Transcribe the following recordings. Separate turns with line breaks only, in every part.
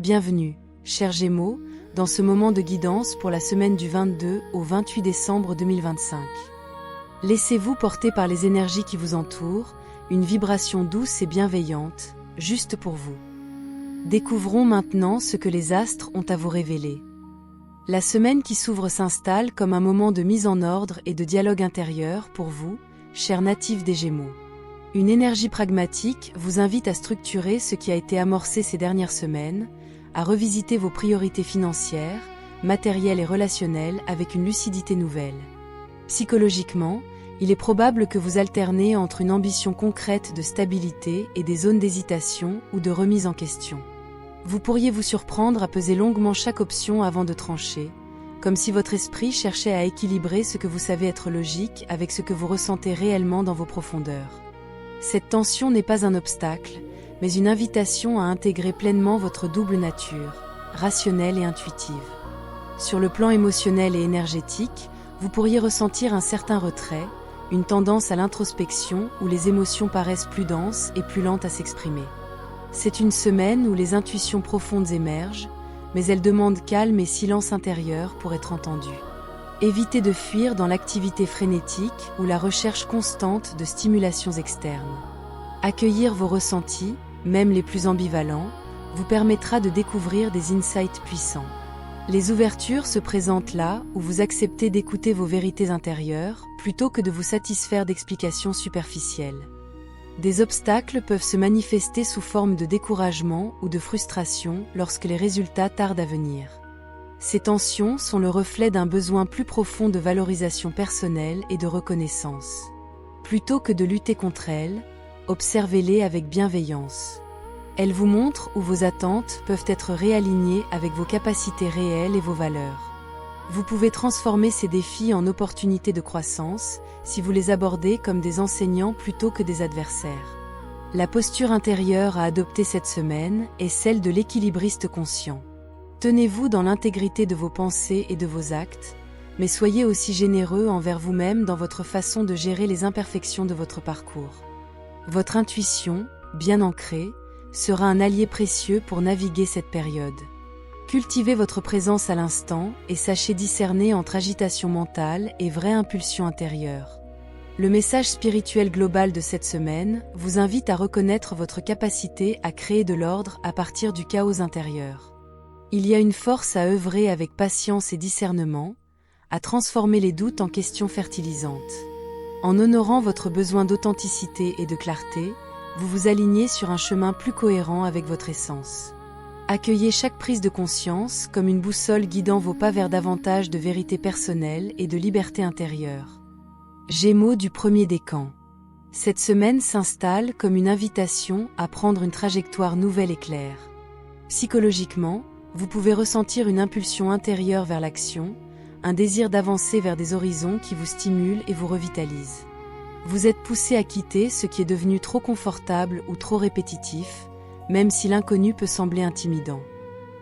Bienvenue, chers Gémeaux, dans ce moment de guidance pour la semaine du 22 au 28 décembre 2025. Laissez-vous porter par les énergies qui vous entourent, une vibration douce et bienveillante, juste pour vous. Découvrons maintenant ce que les astres ont à vous révéler. La semaine qui s'ouvre s'installe comme un moment de mise en ordre et de dialogue intérieur pour vous, chers natifs des Gémeaux. Une énergie pragmatique vous invite à structurer ce qui a été amorcé ces dernières semaines, à revisiter vos priorités financières, matérielles et relationnelles avec une lucidité nouvelle. Psychologiquement, il est probable que vous alternez entre une ambition concrète de stabilité et des zones d'hésitation ou de remise en question. Vous pourriez vous surprendre à peser longuement chaque option avant de trancher, comme si votre esprit cherchait à équilibrer ce que vous savez être logique avec ce que vous ressentez réellement dans vos profondeurs. Cette tension n'est pas un obstacle, mais une invitation à intégrer pleinement votre double nature, rationnelle et intuitive. Sur le plan émotionnel et énergétique, vous pourriez ressentir un certain retrait, une tendance à l'introspection où les émotions paraissent plus denses et plus lentes à s'exprimer. C'est une semaine où les intuitions profondes émergent, mais elles demandent calme et silence intérieur pour être entendues. Évitez de fuir dans l'activité frénétique ou la recherche constante de stimulations externes. Accueillir vos ressentis, même les plus ambivalents, vous permettra de découvrir des insights puissants. Les ouvertures se présentent là où vous acceptez d'écouter vos vérités intérieures plutôt que de vous satisfaire d'explications superficielles. Des obstacles peuvent se manifester sous forme de découragement ou de frustration lorsque les résultats tardent à venir. Ces tensions sont le reflet d'un besoin plus profond de valorisation personnelle et de reconnaissance. Plutôt que de lutter contre elles, observez-les avec bienveillance. Elles vous montrent où vos attentes peuvent être réalignées avec vos capacités réelles et vos valeurs. Vous pouvez transformer ces défis en opportunités de croissance si vous les abordez comme des enseignants plutôt que des adversaires. La posture intérieure à adopter cette semaine est celle de l'équilibriste conscient. Tenez-vous dans l'intégrité de vos pensées et de vos actes, mais soyez aussi généreux envers vous-même dans votre façon de gérer les imperfections de votre parcours. Votre intuition, bien ancrée, sera un allié précieux pour naviguer cette période. Cultivez votre présence à l'instant et sachez discerner entre agitation mentale et vraie impulsion intérieure. Le message spirituel global de cette semaine vous invite à reconnaître votre capacité à créer de l'ordre à partir du chaos intérieur. Il y a une force à œuvrer avec patience et discernement, à transformer les doutes en questions fertilisantes. En honorant votre besoin d'authenticité et de clarté, vous vous alignez sur un chemin plus cohérent avec votre essence. Accueillez chaque prise de conscience comme une boussole guidant vos pas vers davantage de vérité personnelle et de liberté intérieure. Gémeaux du premier décan. Cette semaine s'installe comme une invitation à prendre une trajectoire nouvelle et claire. Psychologiquement, vous pouvez ressentir une impulsion intérieure vers l'action, un désir d'avancer vers des horizons qui vous stimulent et vous revitalisent. Vous êtes poussé à quitter ce qui est devenu trop confortable ou trop répétitif, même si l'inconnu peut sembler intimidant.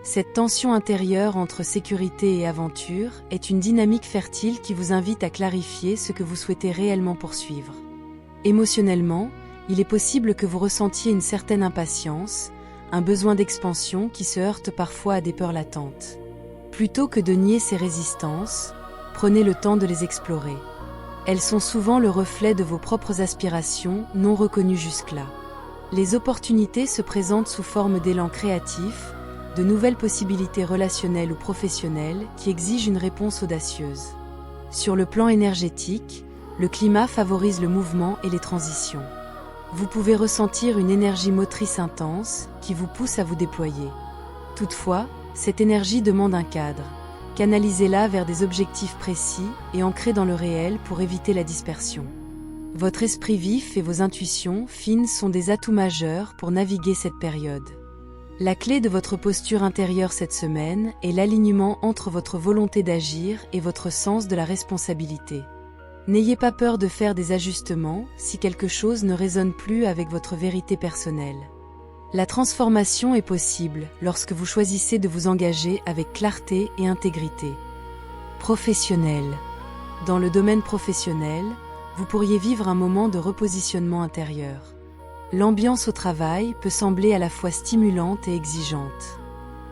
Cette tension intérieure entre sécurité et aventure est une dynamique fertile qui vous invite à clarifier ce que vous souhaitez réellement poursuivre. Émotionnellement, il est possible que vous ressentiez une certaine impatience, un besoin d'expansion qui se heurte parfois à des peurs latentes. Plutôt que de nier ces résistances, prenez le temps de les explorer. Elles sont souvent le reflet de vos propres aspirations non reconnues jusque-là. Les opportunités se présentent sous forme d'élan créatif, de nouvelles possibilités relationnelles ou professionnelles qui exigent une réponse audacieuse. Sur le plan énergétique, le climat favorise le mouvement et les transitions. Vous pouvez ressentir une énergie motrice intense qui vous pousse à vous déployer. Toutefois, cette énergie demande un cadre. Canalisez-la vers des objectifs précis et ancrés dans le réel pour éviter la dispersion. Votre esprit vif et vos intuitions fines sont des atouts majeurs pour naviguer cette période. La clé de votre posture intérieure cette semaine est l'alignement entre votre volonté d'agir et votre sens de la responsabilité. N'ayez pas peur de faire des ajustements si quelque chose ne résonne plus avec votre vérité personnelle. La transformation est possible lorsque vous choisissez de vous engager avec clarté et intégrité. Professionnel. Dans le domaine professionnel, vous pourriez vivre un moment de repositionnement intérieur. L'ambiance au travail peut sembler à la fois stimulante et exigeante.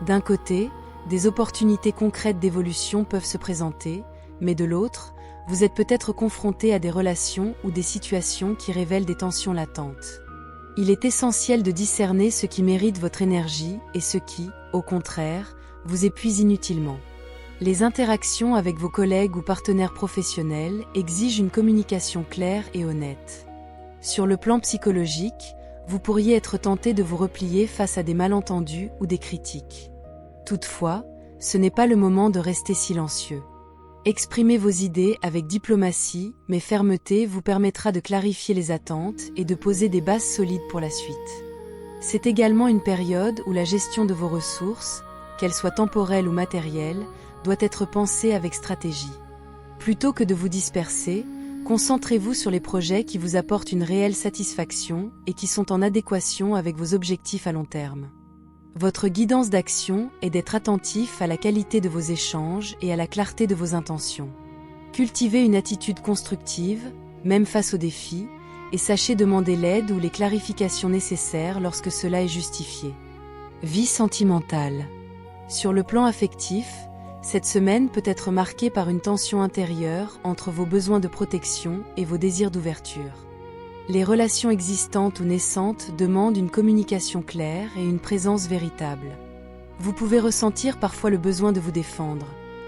D'un côté, des opportunités concrètes d'évolution peuvent se présenter, mais de l'autre, vous êtes peut-être confronté à des relations ou des situations qui révèlent des tensions latentes. Il est essentiel de discerner ce qui mérite votre énergie et ce qui, au contraire, vous épuise inutilement. Les interactions avec vos collègues ou partenaires professionnels exigent une communication claire et honnête. Sur le plan psychologique, vous pourriez être tenté de vous replier face à des malentendus ou des critiques. Toutefois, ce n'est pas le moment de rester silencieux. Exprimez vos idées avec diplomatie, mais fermeté vous permettra de clarifier les attentes et de poser des bases solides pour la suite. C'est également une période où la gestion de vos ressources, qu'elles soient temporelles ou matérielles, doit être pensée avec stratégie. Plutôt que de vous disperser, concentrez-vous sur les projets qui vous apportent une réelle satisfaction et qui sont en adéquation avec vos objectifs à long terme. Votre guidance d'action est d'être attentif à la qualité de vos échanges et à la clarté de vos intentions. Cultivez une attitude constructive, même face aux défis, et sachez demander l'aide ou les clarifications nécessaires lorsque cela est justifié. Vie sentimentale. Sur le plan affectif, cette semaine peut être marquée par une tension intérieure entre vos besoins de protection et vos désirs d'ouverture. Les relations existantes ou naissantes demandent une communication claire et une présence véritable. Vous pouvez ressentir parfois le besoin de vous défendre,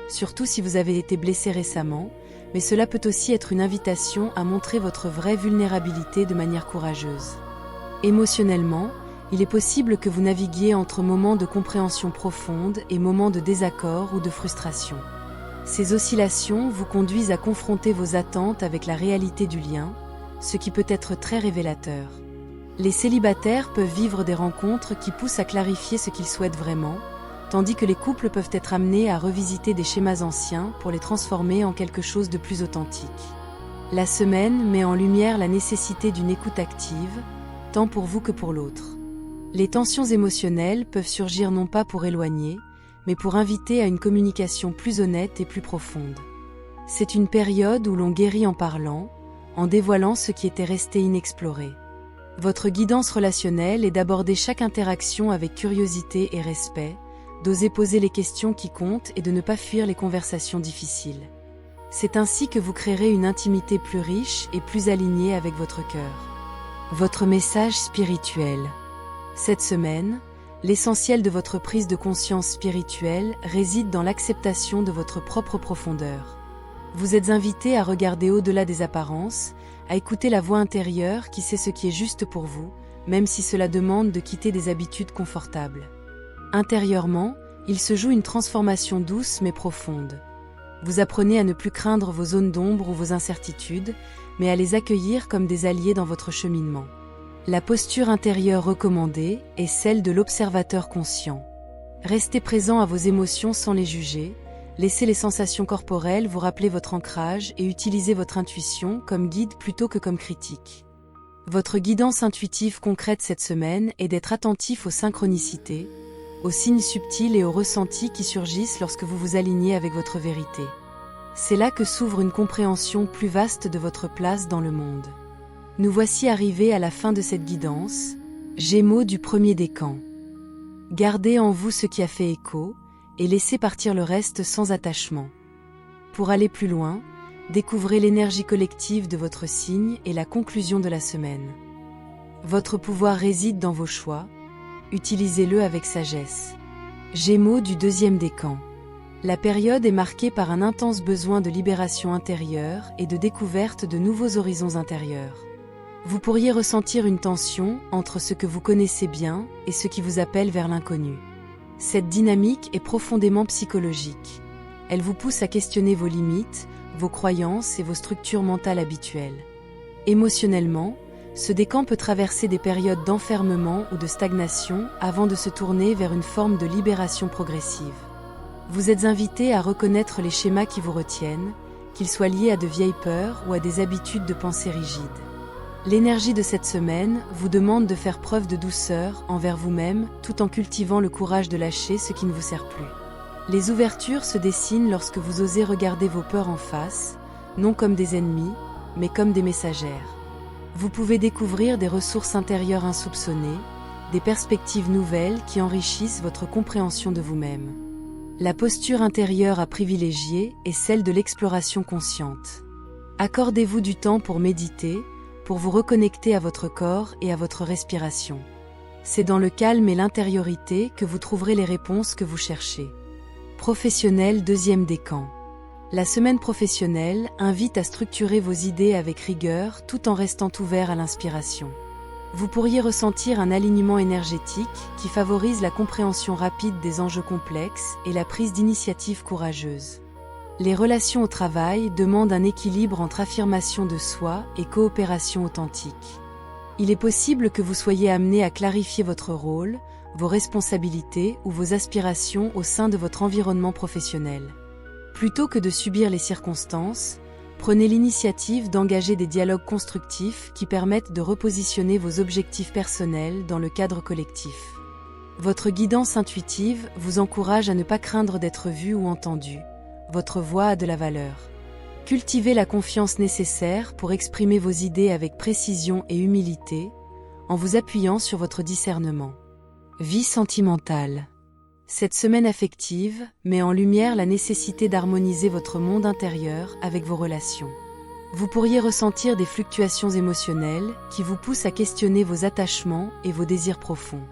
surtout si vous avez été blessé récemment, mais cela peut aussi être une invitation à montrer votre vraie vulnérabilité de manière courageuse. Émotionnellement, il est possible que vous naviguiez entre moments de compréhension profonde et moments de désaccord ou de frustration. Ces oscillations vous conduisent à confronter vos attentes avec la réalité du lien, ce qui peut être très révélateur. Les célibataires peuvent vivre des rencontres qui poussent à clarifier ce qu'ils souhaitent vraiment, tandis que les couples peuvent être amenés à revisiter des schémas anciens pour les transformer en quelque chose de plus authentique. La semaine met en lumière la nécessité d'une écoute active, tant pour vous que pour l'autre. Les tensions émotionnelles peuvent surgir non pas pour éloigner, mais pour inviter à une communication plus honnête et plus profonde. C'est une période où l'on guérit en parlant, en dévoilant ce qui était resté inexploré. Votre guidance relationnelle est d'aborder chaque interaction avec curiosité et respect, d'oser poser les questions qui comptent et de ne pas fuir les conversations difficiles. C'est ainsi que vous créerez une intimité plus riche et plus alignée avec votre cœur. Votre message spirituel. Cette semaine, l'essentiel de votre prise de conscience spirituelle réside dans l'acceptation de votre propre profondeur. Vous êtes invité à regarder au-delà des apparences, à écouter la voix intérieure qui sait ce qui est juste pour vous, même si cela demande de quitter des habitudes confortables. Intérieurement, il se joue une transformation douce mais profonde. Vous apprenez à ne plus craindre vos zones d'ombre ou vos incertitudes, mais à les accueillir comme des alliés dans votre cheminement. La posture intérieure recommandée est celle de l'observateur conscient. Restez présent à vos émotions sans les juger, laissez les sensations corporelles vous rappeler votre ancrage et utilisez votre intuition comme guide plutôt que comme critique. Votre guidance intuitive concrète cette semaine est d'être attentif aux synchronicités, aux signes subtils et aux ressentis qui surgissent lorsque vous vous alignez avec votre vérité. C'est là que s'ouvre une compréhension plus vaste de votre place dans le monde. Nous voici arrivés à la fin de cette guidance, Gémeaux du premier décan. Gardez en vous ce qui a fait écho, et laissez partir le reste sans attachement. Pour aller plus loin, découvrez l'énergie collective de votre signe et la conclusion de la semaine. Votre pouvoir réside dans vos choix, utilisez-le avec sagesse. Gémeaux du deuxième décan. La période est marquée par un intense besoin de libération intérieure et de découverte de nouveaux horizons intérieurs. Vous pourriez ressentir une tension entre ce que vous connaissez bien et ce qui vous appelle vers l'inconnu. Cette dynamique est profondément psychologique. Elle vous pousse à questionner vos limites, vos croyances et vos structures mentales habituelles. Émotionnellement, ce décan peut traverser des périodes d'enfermement ou de stagnation avant de se tourner vers une forme de libération progressive. Vous êtes invité à reconnaître les schémas qui vous retiennent, qu'ils soient liés à de vieilles peurs ou à des habitudes de pensée rigides. L'énergie de cette semaine vous demande de faire preuve de douceur envers vous-même tout en cultivant le courage de lâcher ce qui ne vous sert plus. Les ouvertures se dessinent lorsque vous osez regarder vos peurs en face, non comme des ennemis, mais comme des messagères. Vous pouvez découvrir des ressources intérieures insoupçonnées, des perspectives nouvelles qui enrichissent votre compréhension de vous-même. La posture intérieure à privilégier est celle de l'exploration consciente. Accordez-vous du temps pour méditer, pour vous reconnecter à votre corps et à votre respiration. C'est dans le calme et l'intériorité que vous trouverez les réponses que vous cherchez. Professionnel, deuxième décan. La semaine professionnelle invite à structurer vos idées avec rigueur tout en restant ouvert à l'inspiration. Vous pourriez ressentir un alignement énergétique qui favorise la compréhension rapide des enjeux complexes et la prise d'initiative courageuse. Les relations au travail demandent un équilibre entre affirmation de soi et coopération authentique. Il est possible que vous soyez amené à clarifier votre rôle, vos responsabilités ou vos aspirations au sein de votre environnement professionnel. Plutôt que de subir les circonstances, prenez l'initiative d'engager des dialogues constructifs qui permettent de repositionner vos objectifs personnels dans le cadre collectif. Votre guidance intuitive vous encourage à ne pas craindre d'être vu ou entendu. Votre voix a de la valeur. Cultivez la confiance nécessaire pour exprimer vos idées avec précision et humilité, en vous appuyant sur votre discernement. Vie sentimentale. Cette semaine affective met en lumière la nécessité d'harmoniser votre monde intérieur avec vos relations. Vous pourriez ressentir des fluctuations émotionnelles qui vous poussent à questionner vos attachements et vos désirs profonds.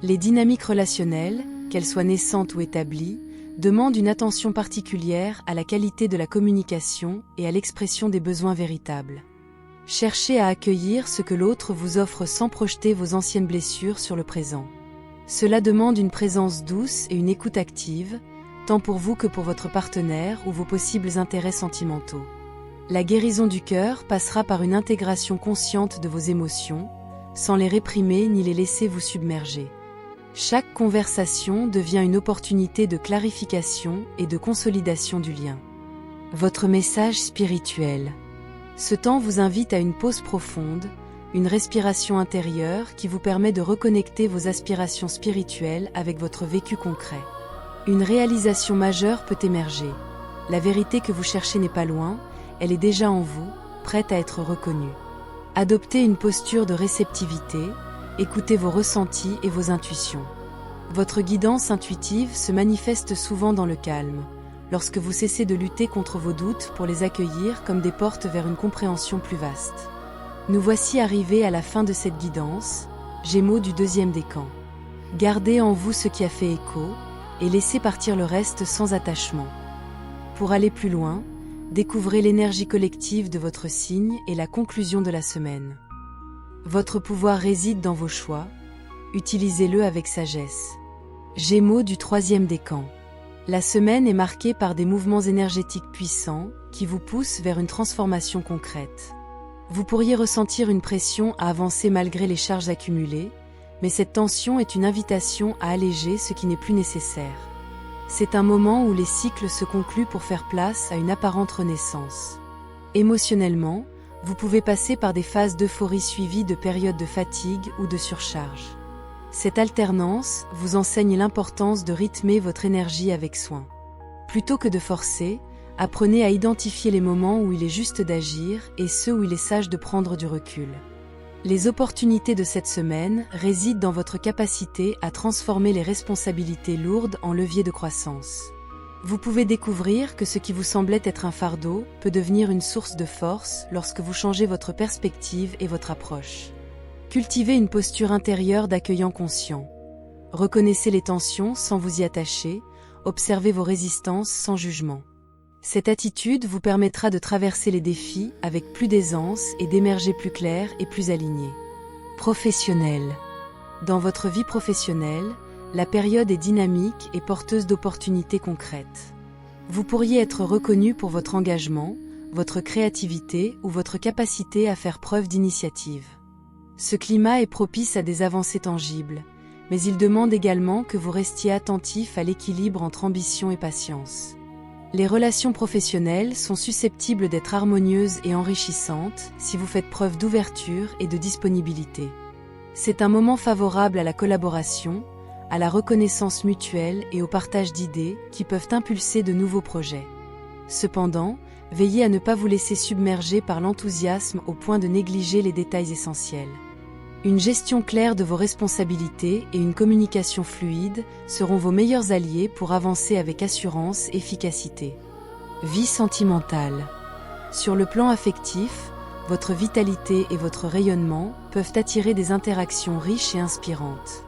Les dynamiques relationnelles, qu'elles soient naissantes ou établies, demandent une attention particulière à la qualité de la communication et à l'expression des besoins véritables. Cherchez à accueillir ce que l'autre vous offre sans projeter vos anciennes blessures sur le présent. Cela demande une présence douce et une écoute active, tant pour vous que pour votre partenaire ou vos possibles intérêts sentimentaux. La guérison du cœur passera par une intégration consciente de vos émotions, sans les réprimer ni les laisser vous submerger. Chaque conversation devient une opportunité de clarification et de consolidation du lien. Votre message spirituel. Ce temps vous invite à une pause profonde, une respiration intérieure qui vous permet de reconnecter vos aspirations spirituelles avec votre vécu concret. Une réalisation majeure peut émerger. La vérité que vous cherchez n'est pas loin, elle est déjà en vous, prête à être reconnue. Adoptez une posture de réceptivité, écoutez vos ressentis et vos intuitions. Votre guidance intuitive se manifeste souvent dans le calme, lorsque vous cessez de lutter contre vos doutes pour les accueillir comme des portes vers une compréhension plus vaste. Nous voici arrivés à la fin de cette guidance, Gémeaux du deuxième décan. Gardez en vous ce qui a fait écho, et laissez partir le reste sans attachement. Pour aller plus loin, découvrez l'énergie collective de votre signe et la conclusion de la semaine. Votre pouvoir réside dans vos choix, utilisez-le avec sagesse. Gémeaux du troisième décan. La semaine est marquée par des mouvements énergétiques puissants qui vous poussent vers une transformation concrète. Vous pourriez ressentir une pression à avancer malgré les charges accumulées, mais cette tension est une invitation à alléger ce qui n'est plus nécessaire. C'est un moment où les cycles se concluent pour faire place à une apparente renaissance. Émotionnellement, vous pouvez passer par des phases d'euphorie suivies de périodes de fatigue ou de surcharge. Cette alternance vous enseigne l'importance de rythmer votre énergie avec soin. Plutôt que de forcer, apprenez à identifier les moments où il est juste d'agir et ceux où il est sage de prendre du recul. Les opportunités de cette semaine résident dans votre capacité à transformer les responsabilités lourdes en leviers de croissance. Vous pouvez découvrir que ce qui vous semblait être un fardeau peut devenir une source de force lorsque vous changez votre perspective et votre approche. Cultivez une posture intérieure d'accueillant conscient. Reconnaissez les tensions sans vous y attacher, observez vos résistances sans jugement. Cette attitude vous permettra de traverser les défis avec plus d'aisance et d'émerger plus clair et plus aligné. Professionnel. Dans votre vie professionnelle, la période est dynamique et porteuse d'opportunités concrètes. Vous pourriez être reconnu pour votre engagement, votre créativité ou votre capacité à faire preuve d'initiative. Ce climat est propice à des avancées tangibles, mais il demande également que vous restiez attentif à l'équilibre entre ambition et patience. Les relations professionnelles sont susceptibles d'être harmonieuses et enrichissantes si vous faites preuve d'ouverture et de disponibilité. C'est un moment favorable à la collaboration, à la reconnaissance mutuelle et au partage d'idées qui peuvent impulser de nouveaux projets. Cependant, veillez à ne pas vous laisser submerger par l'enthousiasme au point de négliger les détails essentiels. Une gestion claire de vos responsabilités et une communication fluide seront vos meilleurs alliés pour avancer avec assurance et efficacité. Vie sentimentale. Sur le plan affectif, votre vitalité et votre rayonnement peuvent attirer des interactions riches et inspirantes.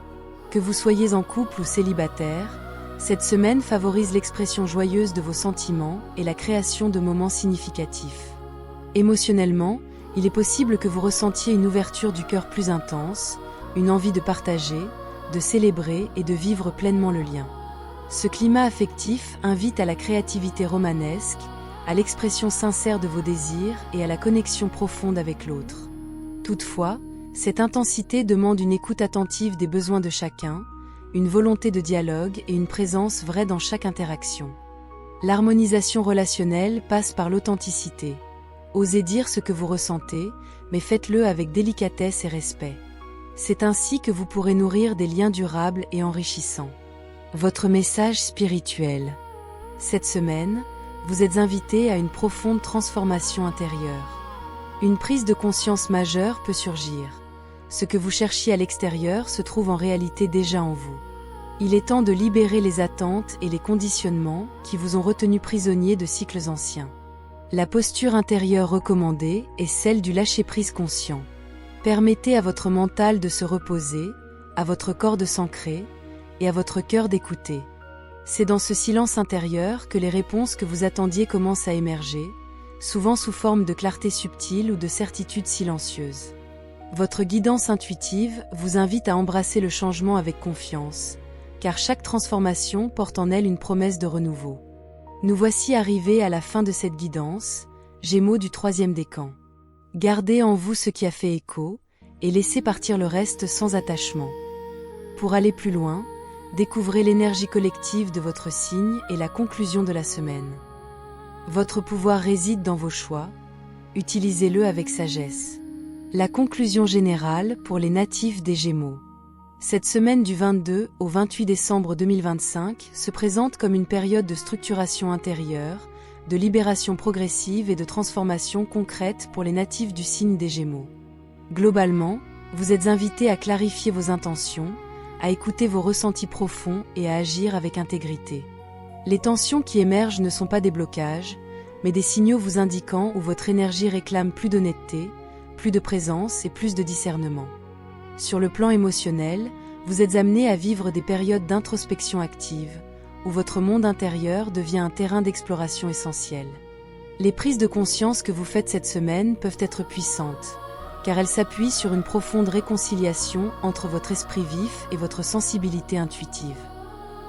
Que vous soyez en couple ou célibataire, cette semaine favorise l'expression joyeuse de vos sentiments et la création de moments significatifs. Émotionnellement, il est possible que vous ressentiez une ouverture du cœur plus intense, une envie de partager, de célébrer et de vivre pleinement le lien. Ce climat affectif invite à la créativité romanesque, à l'expression sincère de vos désirs et à la connexion profonde avec l'autre. Toutefois, cette intensité demande une écoute attentive des besoins de chacun, une volonté de dialogue et une présence vraie dans chaque interaction. L'harmonisation relationnelle passe par l'authenticité. Osez dire ce que vous ressentez, mais faites-le avec délicatesse et respect. C'est ainsi que vous pourrez nourrir des liens durables et enrichissants. Votre message spirituel. Cette semaine, vous êtes invité à une profonde transformation intérieure. Une prise de conscience majeure peut surgir. Ce que vous cherchiez à l'extérieur se trouve en réalité déjà en vous. Il est temps de libérer les attentes et les conditionnements qui vous ont retenu prisonniers de cycles anciens. La posture intérieure recommandée est celle du lâcher-prise conscient. Permettez à votre mental de se reposer, à votre corps de s'ancrer, et à votre cœur d'écouter. C'est dans ce silence intérieur que les réponses que vous attendiez commencent à émerger, souvent sous forme de clarté subtile ou de certitude silencieuse. Votre guidance intuitive vous invite à embrasser le changement avec confiance, car chaque transformation porte en elle une promesse de renouveau. Nous voici arrivés à la fin de cette guidance, Gémeaux du 3e décan. Gardez en vous ce qui a fait écho, et laissez partir le reste sans attachement. Pour aller plus loin, découvrez l'énergie collective de votre signe et la conclusion de la semaine. Votre pouvoir réside dans vos choix, utilisez-le avec sagesse. La conclusion générale pour les natifs des Gémeaux. Cette semaine du 22 au 28 décembre 2025 se présente comme une période de structuration intérieure, de libération progressive et de transformation concrète pour les natifs du signe des Gémeaux. Globalement, vous êtes invités à clarifier vos intentions, à écouter vos ressentis profonds et à agir avec intégrité. Les tensions qui émergent ne sont pas des blocages, mais des signaux vous indiquant où votre énergie réclame plus d'honnêteté, plus de présence et plus de discernement. Sur le plan émotionnel, vous êtes amené à vivre des périodes d'introspection active, où votre monde intérieur devient un terrain d'exploration essentiel. Les prises de conscience que vous faites cette semaine peuvent être puissantes, car elles s'appuient sur une profonde réconciliation entre votre esprit vif et votre sensibilité intuitive.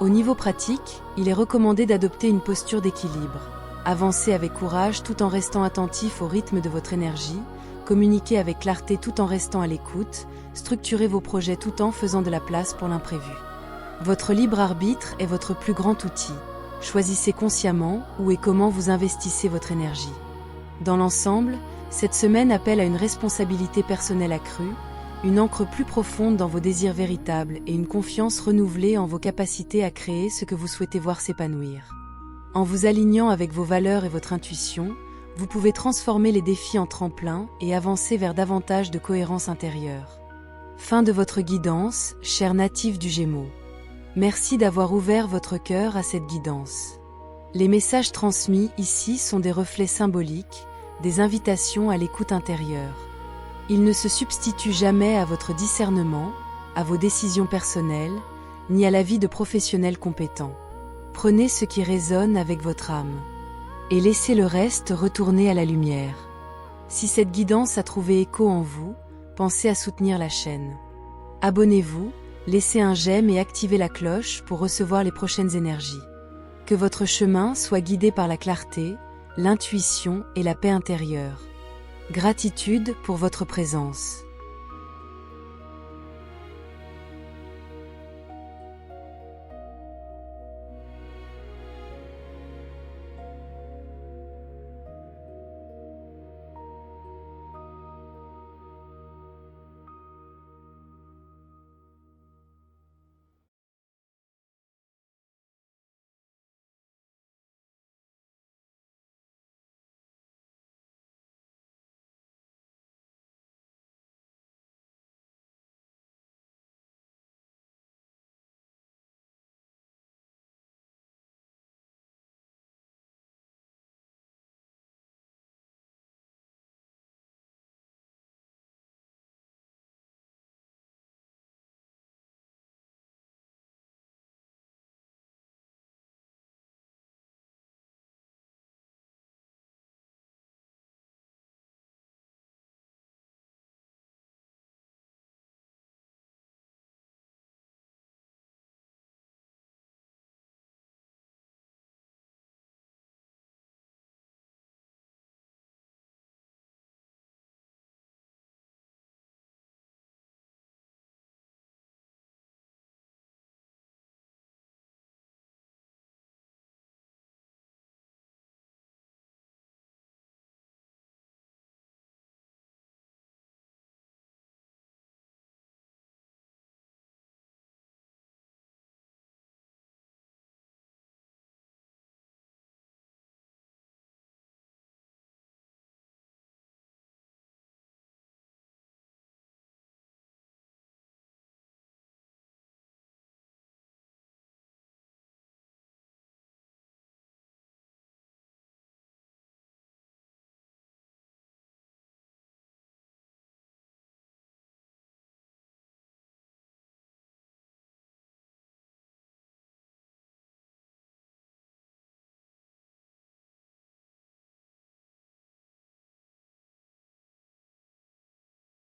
Au niveau pratique, il est recommandé d'adopter une posture d'équilibre. Avancez avec courage tout en restant attentif au rythme de votre énergie, communiquez avec clarté tout en restant à l'écoute, structurez vos projets tout en faisant de la place pour l'imprévu. Votre libre arbitre est votre plus grand outil. Choisissez consciemment où et comment vous investissez votre énergie. Dans l'ensemble, cette semaine appelle à une responsabilité personnelle accrue, une ancre plus profonde dans vos désirs véritables et une confiance renouvelée en vos capacités à créer ce que vous souhaitez voir s'épanouir. En vous alignant avec vos valeurs et votre intuition, vous pouvez transformer les défis en tremplin et avancer vers davantage de cohérence intérieure. Fin de votre guidance, chers natifs du Gémeaux. Merci d'avoir ouvert votre cœur à cette guidance. Les messages transmis ici sont des reflets symboliques, des invitations à l'écoute intérieure. Ils ne se substituent jamais à votre discernement, à vos décisions personnelles, ni à l'avis de professionnels compétents. Prenez ce qui résonne avec votre âme. Et laissez le reste retourner à la lumière. Si cette guidance a trouvé écho en vous, pensez à soutenir la chaîne. Abonnez-vous, laissez un j'aime et activez la cloche pour recevoir les prochaines énergies. Que votre chemin soit guidé par la clarté, l'intuition et la paix intérieure. Gratitude pour votre présence.